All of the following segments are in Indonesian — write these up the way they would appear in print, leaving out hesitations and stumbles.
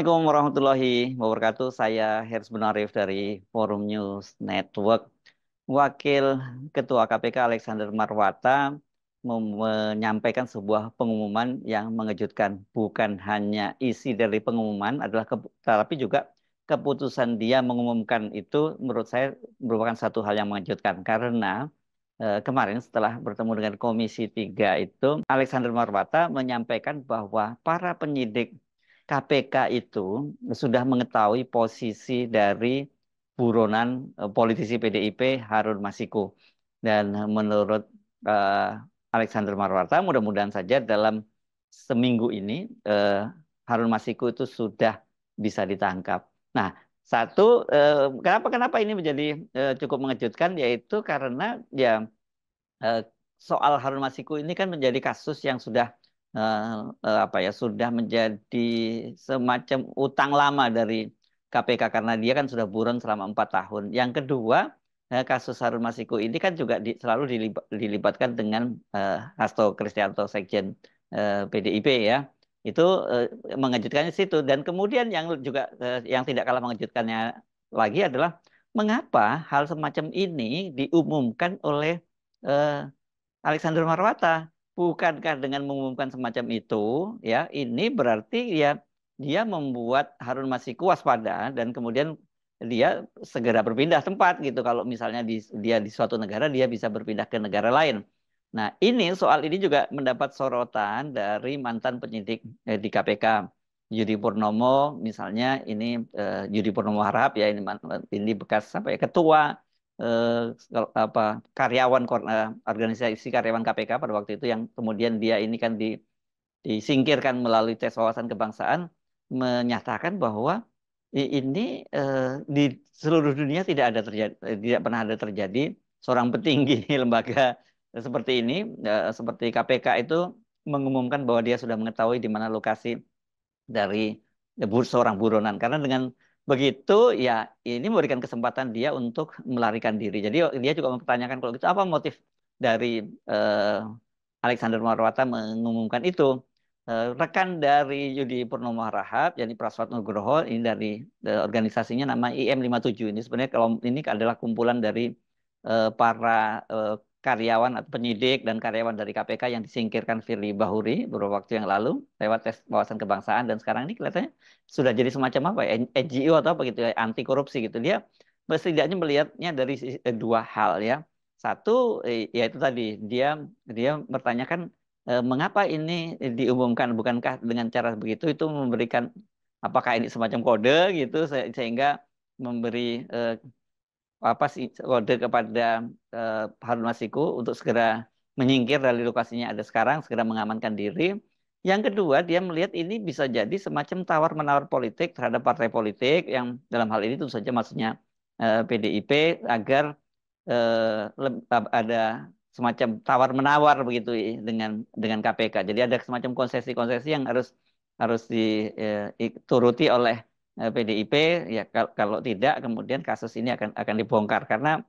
Assalamualaikum warahmatullahi wabarakatuh. Saya Hersy Bonarif dari Forum News Network. Wakil Ketua KPK Alexander Marwata menyampaikan sebuah pengumuman yang mengejutkan. Bukan hanya isi dari pengumuman adalah tapi juga keputusan dia mengumumkan itu menurut saya merupakan satu hal yang mengejutkan karena kemarin setelah bertemu dengan Komisi 3 itu Alexander Marwata menyampaikan bahwa para penyidik KPK itu sudah mengetahui posisi dari buronan politisi PDIP Harun Masiku. Dan menurut eh, Alexander Marwata, mudah-mudahan saja dalam seminggu ini Harun Masiku itu sudah bisa ditangkap. Nah, satu, kenapa kenapa ini menjadi cukup mengejutkan, yaitu karena ya eh, soal Harun Masiku ini kan menjadi kasus yang sudah apa ya sudah menjadi semacam utang lama dari KPK karena dia kan sudah buron selama 4 tahun. Yang kedua, kasus Harun Masiku ini kan juga selalu dilibatkan dengan Hasto Kristianto Sekjen PDIP ya. Itu mengejutkan di situ. Dan kemudian yang juga yang tidak kalah mengejutkannya lagi adalah mengapa hal semacam ini diumumkan oleh eh, Alexander Marwata. Bukankah dengan mengumumkan semacam itu, ya, ini berarti ya dia membuat Harun Masiku waspada dan kemudian dia segera berpindah tempat gitu. Kalau misalnya dia di suatu negara, dia bisa berpindah ke negara lain. Nah, ini soal ini juga mendapat sorotan dari mantan penyidik di KPK. Yudi Purnomo, misalnya ini Yudi Purnomo Harahap ya ini bekas apa ya ketua eh, apa karyawan organisasi karyawan KPK pada waktu itu yang kemudian dia ini kan disingkirkan melalui tes wawasan kebangsaan menyatakan bahwa ini eh, di seluruh dunia tidak pernah ada terjadi seorang petinggi lembaga seperti ini seperti KPK itu mengumumkan bahwa dia sudah mengetahui di mana lokasi dari seorang buronan karena dengan begitu ya ini memberikan kesempatan dia untuk melarikan diri. Jadi dia juga mempertanyakan kalau gitu apa motif dari Alexander Marwata mengumumkan itu. Rekan dari Yudi Purnomo Harahap, yakni Praswat Nugroho, ini dari organisasinya nama IM57. Ini sebenarnya kalau ini adalah kumpulan dari para eh, karyawan atau penyidik dan karyawan dari KPK yang disingkirkan Firly Bahuri beberapa waktu yang lalu lewat tes wawasan kebangsaan dan sekarang ini kelihatannya sudah jadi semacam apa ya NGO atau apa gitu ya anti korupsi gitu dia setidaknya melihatnya dari dua hal ya satu ya itu tadi dia dia bertanyakan mengapa ini diumumkan bukankah dengan cara begitu itu memberikan apakah ini semacam kode gitu sehingga memberi eh, apa sih kode kepada Harun Masiku untuk segera menyingkir dari lokasinya ada sekarang, segera mengamankan diri. Yang kedua, dia melihat ini bisa jadi semacam tawar-menawar politik terhadap partai politik yang dalam hal ini tentu saja maksudnya PDIP agar ada semacam tawar-menawar begitu dengan KPK. Jadi ada semacam konsesi-konsesi yang harus harus dituruti oleh PDIP ya kalau tidak kemudian kasus ini akan dibongkar karena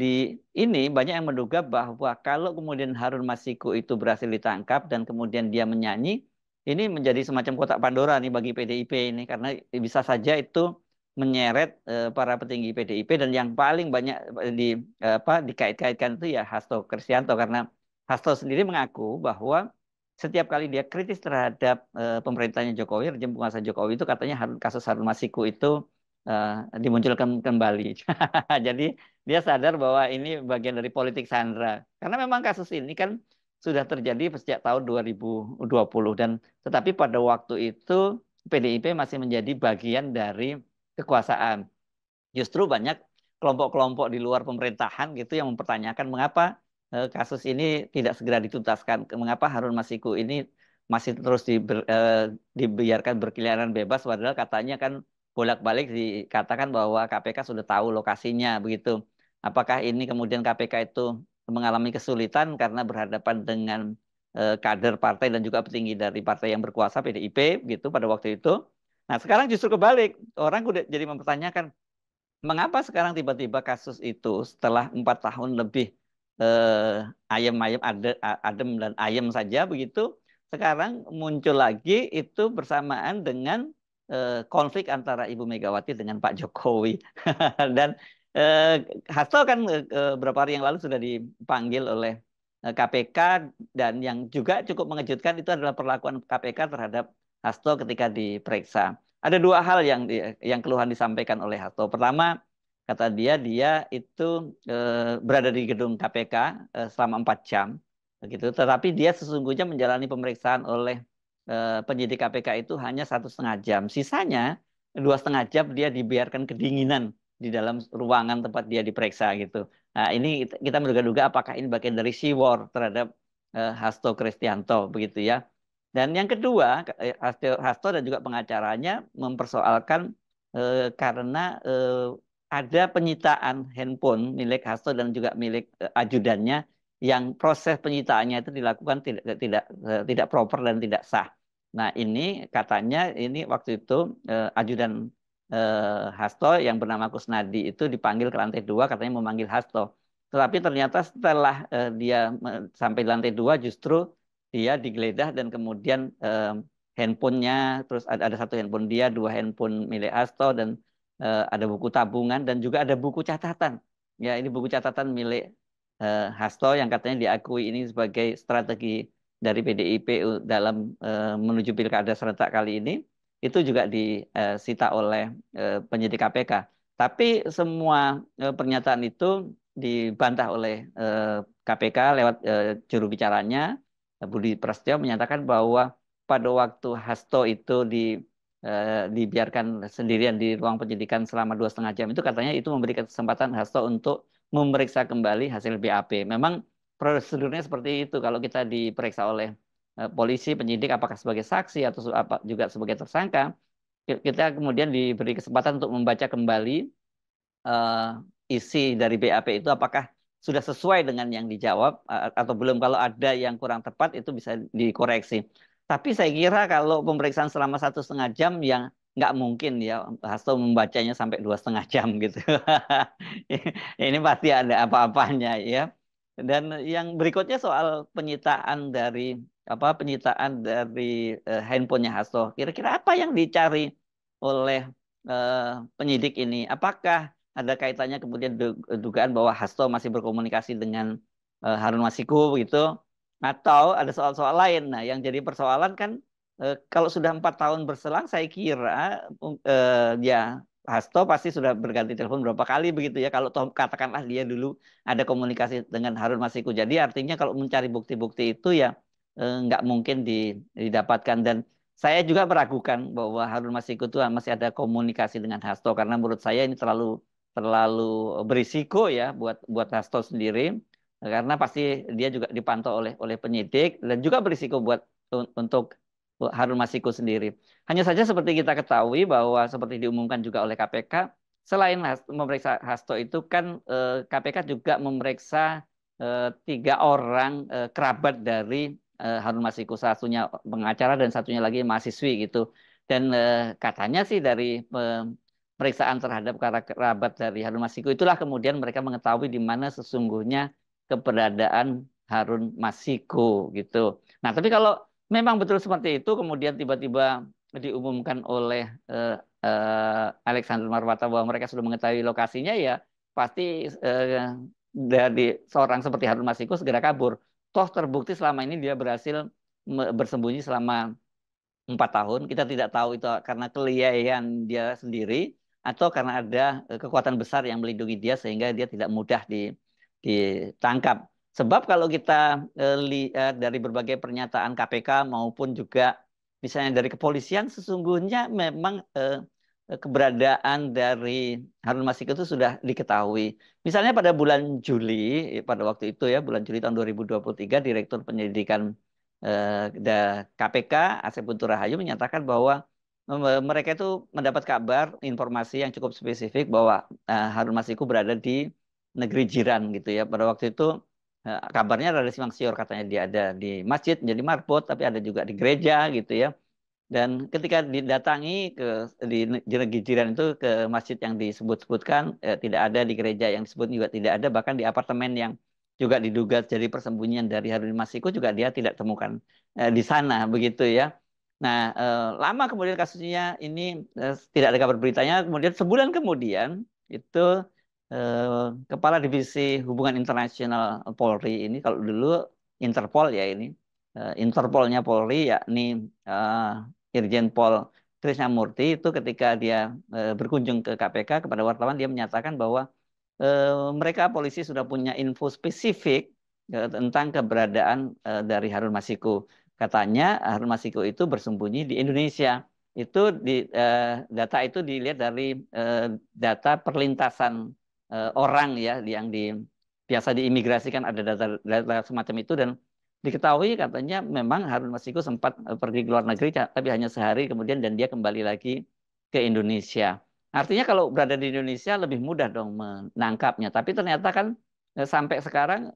di ini banyak yang menduga bahwa kalau kemudian Harun Masiku itu berhasil ditangkap dan kemudian dia menyanyi ini menjadi semacam kotak Pandora nih bagi PDIP ini karena bisa saja itu menyeret para petinggi PDIP dan yang paling banyak di apa dikait-kaitkan itu ya Hasto Kristianto karena Hasto sendiri mengaku bahwa setiap kali dia kritis terhadap pemerintahnya Jokowi, rejim penguasa Jokowi itu katanya kasus Harun Masiku itu eh, dimunculkan kembali. Jadi dia sadar bahwa ini bagian dari politik sandra. Karena memang kasus ini kan sudah terjadi sejak tahun 2020 dan tetapi pada waktu itu PDIP masih menjadi bagian dari kekuasaan. Justru banyak kelompok-kelompok di luar pemerintahan gitu yang mempertanyakan mengapa kasus ini tidak segera dituntaskan, mengapa Harun Masiku ini masih terus dibiarkan berkeliaran bebas, padahal katanya kan bolak-balik dikatakan bahwa KPK sudah tahu lokasinya begitu. Apakah ini kemudian KPK itu mengalami kesulitan karena berhadapan dengan kader partai dan juga petinggi dari partai yang berkuasa PDIP gitu pada waktu itu. Nah sekarang justru kebalik, orang udah jadi mempertanyakan mengapa sekarang tiba-tiba kasus itu setelah 4 tahun lebih ayam-ayam adem dan ayam saja begitu, sekarang muncul lagi itu bersamaan dengan konflik antara Ibu Megawati dengan Pak Jokowi. Dan eh, Hasto kan beberapa hari yang lalu sudah dipanggil oleh KPK, dan yang juga cukup mengejutkan itu adalah perlakuan KPK terhadap Hasto ketika diperiksa. Ada dua hal yang keluhan disampaikan oleh Hasto. Pertama, kata dia itu berada di gedung KPK selama 4 jam, begitu. Tetapi dia sesungguhnya menjalani pemeriksaan oleh penyidik KPK itu hanya 1,5 jam. Sisanya 2,5 jam dia dibiarkan kedinginan di dalam ruangan tempat dia diperiksa gitu. Nah, ini kita menduga-duga apakah ini bagian dari sea war terhadap Hasto Kristianto begitu ya. Dan yang kedua, Hasto dan juga pengacaranya mempersoalkan karena ada penyitaan handphone milik Hasto dan juga milik ajudannya, yang proses penyitaannya itu dilakukan tidak proper dan tidak sah. Nah, ini katanya ini waktu itu ajudan Hasto yang bernama Kusnadi itu dipanggil ke lantai 2, katanya memanggil Hasto. Tetapi ternyata setelah dia sampai di lantai 2, justru dia digeledah dan kemudian handphonenya, terus ada satu handphone dia, dua handphone milik Hasto, dan ada buku tabungan dan juga ada buku catatan. Ya, ini buku catatan milik Hasto yang katanya diakui ini sebagai strategi dari PDIP dalam menuju pilkada serentak kali ini, itu juga disita oleh penyidik KPK. Tapi semua pernyataan itu dibantah oleh KPK lewat juru bicaranya, Budi Prasetyo, menyatakan bahwa pada waktu Hasto itu dibiarkan sendirian di ruang penyidikan selama 2,5 jam itu, katanya itu memberikan kesempatan Hasto untuk memeriksa kembali hasil BAP. Memang prosedurnya seperti itu. Kalau kita diperiksa oleh polisi, penyidik, apakah sebagai saksi atau apa juga sebagai tersangka, kita kemudian diberi kesempatan untuk membaca kembali isi dari BAP itu, apakah sudah sesuai dengan yang dijawab atau belum. Kalau ada yang kurang tepat itu bisa dikoreksi. Tapi saya kira kalau pemeriksaan selama 1,5 jam, yang nggak mungkin ya Hasto membacanya sampai 2,5 jam gitu. Ini pasti ada apa-apanya ya. Dan yang berikutnya soal penyitaan dari handphonenya Hasto. Kira-kira apa yang dicari oleh eh, penyidik ini? Apakah ada kaitannya kemudian dugaan bahwa Hasto masih berkomunikasi dengan Harun Masiku gitu, atau ada soal-soal lain? Nah, yang jadi persoalan kan kalau sudah 4 tahun berselang, saya kira ya Hasto pasti sudah berganti telepon berapa kali begitu ya. Kalau katakanlah dia dulu ada komunikasi dengan Harun Masiku, jadi artinya kalau mencari bukti-bukti itu ya nggak mungkin didapatkan. Dan saya juga meragukan bahwa Harun Masiku itu masih ada komunikasi dengan Hasto, karena menurut saya ini terlalu terlalu berisiko ya buat buat Hasto sendiri, karena pasti dia juga dipantau oleh penyidik, dan juga berisiko untuk Harun Masiku sendiri. Hanya saja seperti kita ketahui bahwa seperti diumumkan juga oleh KPK, selain memeriksa Hasto itu kan KPK juga memeriksa 3 orang kerabat dari Harun Masiku, satunya pengacara dan satunya lagi mahasiswi gitu. Dan katanya sih dari pemeriksaan terhadap kerabat dari Harun Masiku itulah kemudian mereka mengetahui di mana sesungguhnya keberadaan Harun Masiku gitu. Nah, tapi kalau memang betul seperti itu, kemudian tiba-tiba diumumkan oleh Alexander Marwata bahwa mereka sudah mengetahui lokasinya, ya pasti dari seorang seperti Harun Masiku segera kabur. Toh terbukti selama ini dia berhasil bersembunyi selama 4 tahun. Kita tidak tahu itu karena kelihayan dia sendiri atau karena ada kekuatan besar yang melindungi dia sehingga dia tidak mudah ditangkap. Sebab kalau kita lihat dari berbagai pernyataan KPK maupun juga misalnya dari kepolisian, sesungguhnya memang keberadaan dari Harun Masiku itu sudah diketahui. Misalnya pada bulan Juli, pada waktu itu ya, bulan Juli tahun 2023, Direktur Penyelidikan KPK, Asep Guntur Rahayu, menyatakan bahwa mereka itu mendapat kabar, informasi yang cukup spesifik bahwa Harun Masiku berada di negeri jiran gitu ya. Pada waktu itu kabarnya ada simpang siur, katanya dia ada di masjid menjadi marbot, tapi ada juga di gereja gitu ya. Dan ketika didatangi di negeri jiran itu, ke masjid yang disebut-sebutkan tidak ada, di gereja yang disebut juga tidak ada, bahkan di apartemen yang juga diduga jadi persembunyian dari Harun Masiku juga dia tidak temukan di sana begitu ya. Nah, lama kemudian kasusnya ini tidak ada kabar beritanya. Kemudian sebulan kemudian itu Kepala Divisi Hubungan Internasional Polri ini, kalau dulu Interpol ya ini, Interpolnya Polri yakni Irjen Pol Krisnamurti itu ketika dia berkunjung ke KPK kepada wartawan dia menyatakan bahwa mereka polisi sudah punya info spesifik tentang keberadaan dari Harun Masiku. Katanya Harun Masiku itu bersembunyi di Indonesia. Itu data itu dilihat dari data perlintasan orang ya yang biasa diimigrasikan ada data semacam itu dan diketahui katanya memang Harun Masiku sempat pergi ke luar negeri tapi hanya sehari kemudian dan dia kembali lagi ke Indonesia. Artinya kalau berada di Indonesia lebih mudah dong menangkapnya. Tapi ternyata kan sampai sekarang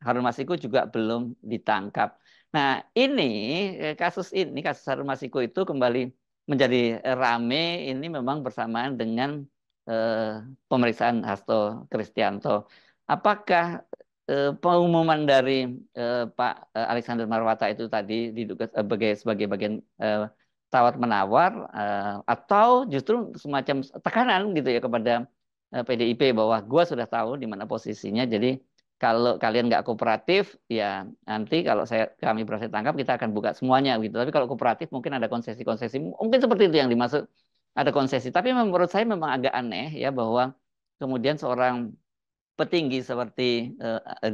Harun Masiku juga belum ditangkap. Nah, ini kasus Harun Masiku itu kembali menjadi rame ini memang bersamaan dengan eh, pemeriksaan Hasto Kristianto. Apakah pengumuman dari Pak Alexander Marwata itu tadi diduga sebagai bagian tawar menawar atau justru semacam tekanan gitu ya kepada PDIP bahwa gua sudah tahu di mana posisinya, jadi kalau kalian nggak kooperatif ya nanti kalau kami berhasil tangkap kita akan buka semuanya gitu. Tapi kalau kooperatif mungkin ada konsesi-konsesi, mungkin seperti itu yang dimaksud ada konsesi. Tapi menurut saya memang agak aneh ya bahwa kemudian seorang petinggi seperti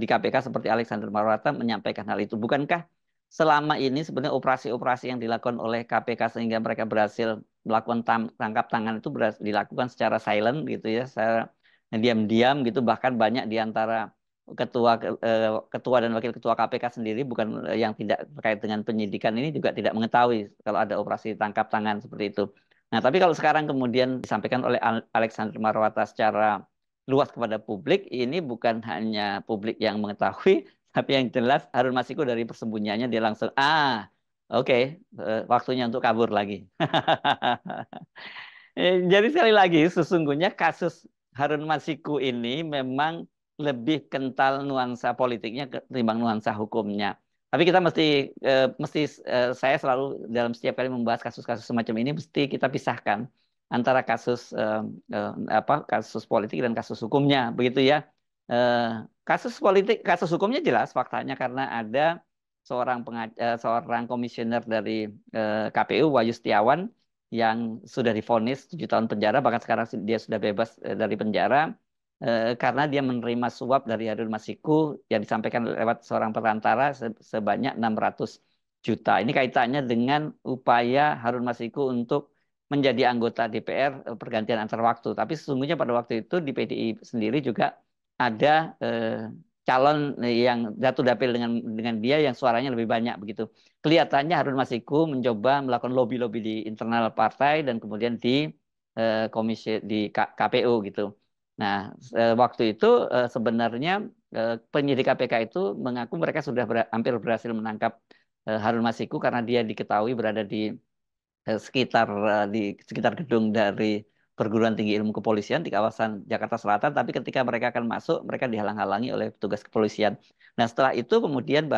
di KPK seperti Alexander Marwata menyampaikan hal itu. Bukankah selama ini sebenarnya operasi-operasi yang dilakukan oleh KPK sehingga mereka berhasil melakukan tangkap tangan itu dilakukan secara silent gitu ya, secara diam-diam gitu, bahkan banyak di antara ketua dan wakil ketua KPK sendiri bukan yang tidak terkait dengan penyidikan ini juga tidak mengetahui kalau ada operasi tangkap tangan seperti itu. Nah, tapi kalau sekarang kemudian disampaikan oleh Alexander Marwata secara luas kepada publik, ini bukan hanya publik yang mengetahui, tapi yang jelas Harun Masiku dari persembunyiannya dia langsung, oke, waktunya untuk kabur lagi. Jadi sekali lagi, sesungguhnya kasus Harun Masiku ini memang lebih kental nuansa politiknya ketimbang nuansa hukumnya. Tapi kita saya selalu dalam setiap kali membahas kasus-kasus semacam ini, mesti kita pisahkan antara kasus politik dan kasus hukumnya, begitu ya. Eh, kasus hukumnya jelas faktanya karena ada seorang komisioner dari KPU, Wahyu Setiawan, yang sudah divonis 7 tahun penjara, bahkan sekarang dia sudah bebas dari penjara karena dia menerima suap dari Harun Masiku yang disampaikan lewat seorang perantara sebanyak 600 juta. Ini kaitannya dengan upaya Harun Masiku untuk menjadi anggota DPR pergantian antar waktu. Tapi sesungguhnya pada waktu itu di PDI sendiri juga ada calon yang jatuh dapil dengan dia yang suaranya lebih banyak begitu. Kelihatannya Harun Masiku mencoba melakukan lobby-lobby di internal partai dan kemudian di KPU gitu. Nah, waktu itu sebenarnya penyidik KPK itu mengaku mereka sudah hampir berhasil menangkap Harun Masiku karena dia diketahui berada di sekitar gedung dari perguruan tinggi ilmu kepolisian di kawasan Jakarta Selatan, tapi ketika mereka akan masuk, mereka dihalang-halangi oleh petugas kepolisian. Nah, setelah itu kemudian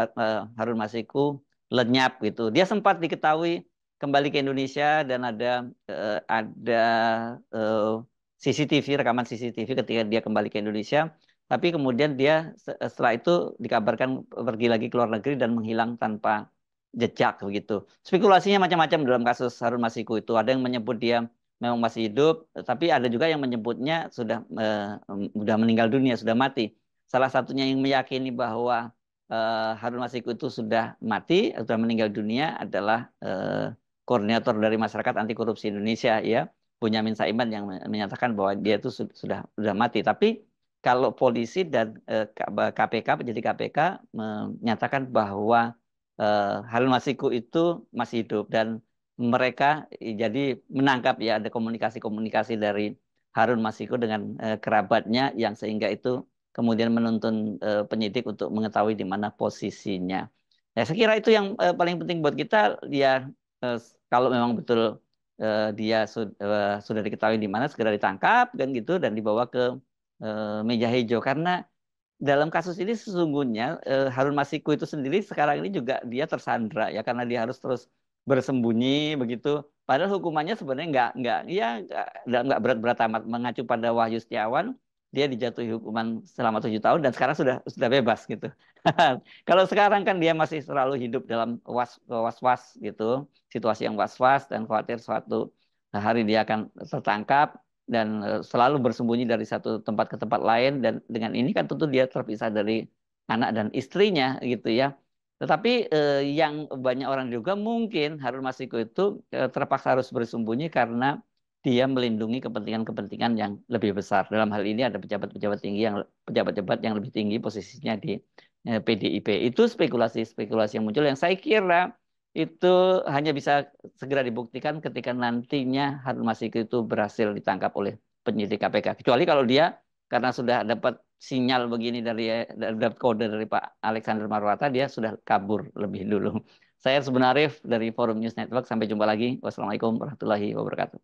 Harun Masiku lenyap gitu. Dia sempat diketahui kembali ke Indonesia dan ada eh, CCTV, rekaman CCTV ketika dia kembali ke Indonesia. Tapi kemudian dia setelah itu dikabarkan pergi lagi ke luar negeri dan menghilang tanpa jejak begitu. Spekulasinya macam-macam dalam kasus Harun Masiku itu. Ada yang menyebut dia memang masih hidup, tapi ada juga yang menyebutnya sudah meninggal dunia, sudah mati. Salah satunya yang meyakini bahwa Harun Masiku itu sudah mati, sudah meninggal dunia adalah koordinator dari Masyarakat Anti Korupsi Indonesia, ya, Bonyamin Saiman, yang menyatakan bahwa dia itu sudah mati. Tapi kalau polisi dan KPK, penyidik KPK menyatakan bahwa Harun Masiku itu masih hidup dan mereka jadi menangkap ya ada komunikasi-komunikasi dari Harun Masiku dengan kerabatnya yang sehingga itu kemudian menuntun penyidik untuk mengetahui di mana posisinya. Ya, saya kira itu yang paling penting buat kita. Dia eh, kalau memang betul dia sudah diketahui di mana, segera ditangkap kan gitu dan dibawa ke meja hijau karena dalam kasus ini sesungguhnya Harun Masiku itu sendiri sekarang ini juga dia tersandra ya karena dia harus terus bersembunyi begitu. Padahal hukumannya sebenarnya nggak berat-berat amat. Mengacu pada Wahyu Setiawan, dia dijatuhi hukuman selama 7 tahun dan sekarang sudah bebas gitu. Kalau sekarang kan dia masih selalu hidup dalam was-was gitu, situasi yang was-was dan khawatir suatu hari dia akan tertangkap dan selalu bersembunyi dari satu tempat ke tempat lain dan dengan ini kan tentu dia terpisah dari anak dan istrinya gitu ya. Tetapi yang banyak orang juga mungkin Harun Masiku itu terpaksa harus bersembunyi karena dia melindungi kepentingan-kepentingan yang lebih besar. Dalam hal ini ada pejabat-pejabat yang lebih tinggi posisinya di PDIP. Itu spekulasi-spekulasi yang muncul yang saya kira itu hanya bisa segera dibuktikan ketika nantinya Harun Masiku itu berhasil ditangkap oleh penyidik KPK. Kecuali kalau dia karena sudah dapat sinyal begini dari dapat kode dari Pak Alexander Marwata, dia sudah kabur lebih dulu. Saya sebenarnya dari Forum News Network. Sampai jumpa lagi. Wassalamualaikum warahmatullahi wabarakatuh.